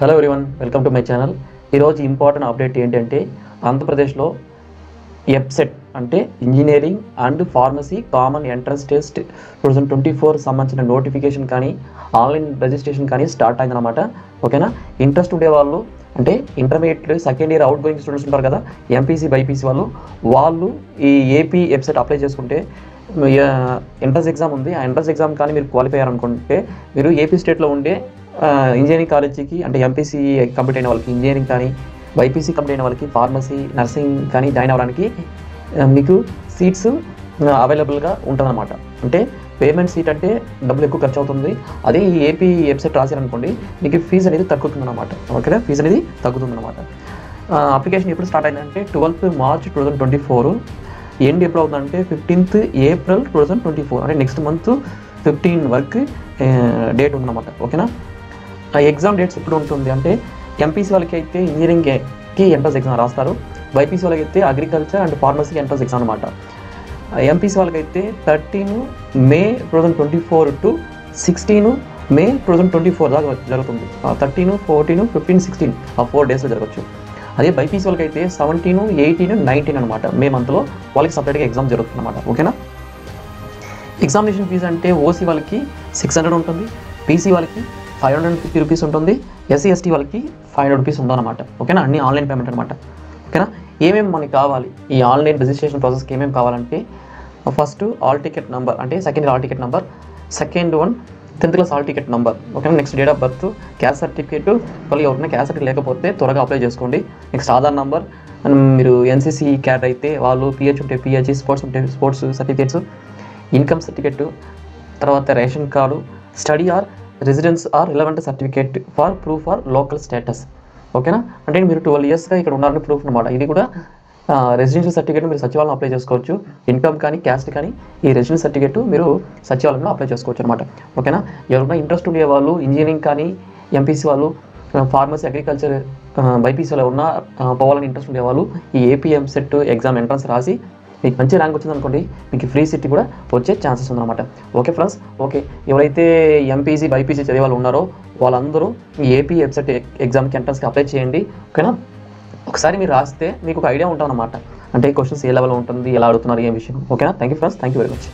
Hello everyone, welcome to my channel. ఈరోజు important update ఏంటంటే ఆంధ్రప్రదేశ్లో ఎబ్సెట్ అంటే engineering and pharmacy common entrance test 2024 సంబంధించిన నోటిఫికేషన్ కానీ ఆన్లైన్ రిజిస్ట్రేషన్ కానీ స్టార్ట్ అయిందన్నమాట. ఓకేనా? ఇంట్రెస్ట్ ఉండేవాళ్ళు అంటే intermediate second year out going students ఉంటారు కదా, ఎంపీసీ బైపీసీ వాళ్ళు ఈ ఏపీ ఎబ్సెట్ అప్లై చేసుకుంటే ఎంట్రన్స్ ఎగ్జామ్ ఉంది. ఆ ఎంట్రన్స్ ఎగ్జామ్ కానీ మీరు క్వాలిఫై అయ్యారనుకుంటే మీరు ఏపీ స్టేట్లో ఉండే ఇంజనీరింగ్ కాలేజీకి అంటే ఎంపీసీ కంప్లీట్ అయిన వాళ్ళకి ఇంజనీరింగ్ కానీ, బైపీసీ కంప్లీట్ అయిన వాళ్ళకి ఫార్మసీ నర్సింగ్ కానీ జాయిన్ అవ్వడానికి మీకు సీట్స్ అవైలబుల్గా ఉంటుందన్నమాట. అంటే పేమెంట్ సీట్ అంటే డబ్బులు ఎక్కువ ఖర్చు అవుతుంది. అదే ఈ ఏపీ వెబ్సైట్ రాశారనుకోండి మీకు ఫీజు అనేది తగ్గుతుందన్నమాట. ఓకేనా? ఫీజు అనేది తగ్గుతుందన్నమాట. అప్లికేషన్ ఎప్పుడు స్టార్ట్ అయిందంటే 12th March 2024. ఎండ్ ఎప్పుడు అవుతుందంటే 15th April 2024. అంటే నెక్స్ట్ మంత్ 15 వరకు డేట్ ఉందన్నమాట. ఓకేనా? ఎగ్జామ్ డేట్స్ ఎప్పుడు ఉంటుంది అంటే ఎంపీసీ వాళ్ళకి అయితే ఇంజనీరింగ్కి ఎంట్రన్స్ ఎగ్జామ్ రాస్తారు. బైపీసీ వాళ్ళకి అయితే అగ్రికల్చర్ అండ్ ఫార్మసీకి ఎంట్రన్స్ ఎగ్జామ్ అనమాట. ఎంపీసీ వాళ్ళకైతే 13 May 2024 to 16 May 2024 దాకా జరుగుతుంది. 13, 14, 15, 16 ఆ 4 డేస్లో జరగచ్చు. అదే బైపీసీ వాళ్ళకి అయితే 17, 18, 19 అనమాట. మే మంత్లో వాళ్ళకి సపరేట్గా ఎగ్జామ్ జరుగుతుంది అనమాట. ఓకేనా? ఎగ్జామినేషన్ ఫీజు అంటే ఓసీ వాళ్ళకి 600 ఉంటుంది, బీసీ వాళ్ళకి 550 రూపీస్ ఉంటుంది, ఎస్సీ ఎస్టీ వాళ్ళకి 500 రూపీస్ ఉందన్నమాట. ఓకేనా? అన్ని ఆన్లైన్ పేమెంట్ అనమాట. ఓకేనా? ఏమేమి మనకి కావాలి ఈ ఆన్లైన్ రిజిస్ట్రేషన్ ప్రాసెస్కి ఏమేమి కావాలంటే ఫస్ట్ ఆల్ టికెట్ నెంబర్ అంటే second hall ticket number, second one 10th class hall ticket number. ఓకేనా? Next date of birth, caste certificate. వాళ్ళు ఎవరైనా క్యాస్ట్ సర్టిఫికేట్ లేకపోతే త్వరగా అప్లై చేసుకోండి. నెక్స్ట్ ఆధార్ నెంబర్, మీరు ఎన్సీసీ క్యాట్ అయితే వాళ్ళు పిహెచ్ ఉంటే పిహెచ్, స్పోర్ట్స్ ఉంటే స్పోర్ట్స్ సర్టిఫికేట్స్, ఇన్కమ్ సర్టిఫికేట్, తర్వాత ration card, study or residence or relevant certificate for proof or local status. ఓకేనా? అంటే మీరు 12 yearsగా ఇక్కడ ఉన్నారని ప్రూఫ్ అనమాట. ఇది కూడా రెసిడెన్షియల్ సర్టిఫికేట్ మీరు సచివాలయం అప్లై చేసుకోవచ్చు. ఇన్కమ్ కానీ క్యాస్ట్ కానీ ఈ రెసిడెన్స్ సర్టిఫికేట్ మీరు సచివాలయంలో అప్లై చేసుకోవచ్చు అనమాట. ఓకేనా? ఎవరైనా ఇంట్రెస్ట్ ఉండే వాళ్ళు ఇంజనీరింగ్ కానీ ఎంపీసీ వాళ్ళు ఫార్మసీ అగ్రికల్చర్ బైపీసీలో ఉన్న పోవాలని ఇంట్రెస్ట్ ఉండేవాళ్ళు ఈ ఏపీ ఎంసెట్ ఎగ్జామ్ ఎంట్రన్స్ రాసి మీకు మంచి ర్యాంక్ వచ్చింది అనుకోండి, మీకు ఫ్రీ సీట్ కూడా వచ్చే ఛాన్సెస్ ఉందన్నమాట. ఓకే ఫ్రెండ్స్, ఓకే ఎవరైతే ఎంపీసీ బైపీసీ చదివే వాళ్ళు ఉన్నారో వాళ్ళందరూ ఈ ఏపీ వెబ్సైట్ ఎగ్జామ్కి ఎంట్రన్స్కి అప్లై చేయండి. ఓకేనా? ఒకసారి మీరు రాస్తే మీకు ఒక ఐడియా ఉంటుందన్నమాట. అంటే క్వశ్చన్స్ ఏ లెవెల్లో ఉంటుంది, ఎలా అడుగుతున్నారు, ఏ విషయం. ఓకేనా? Thank you friends, thank you very much.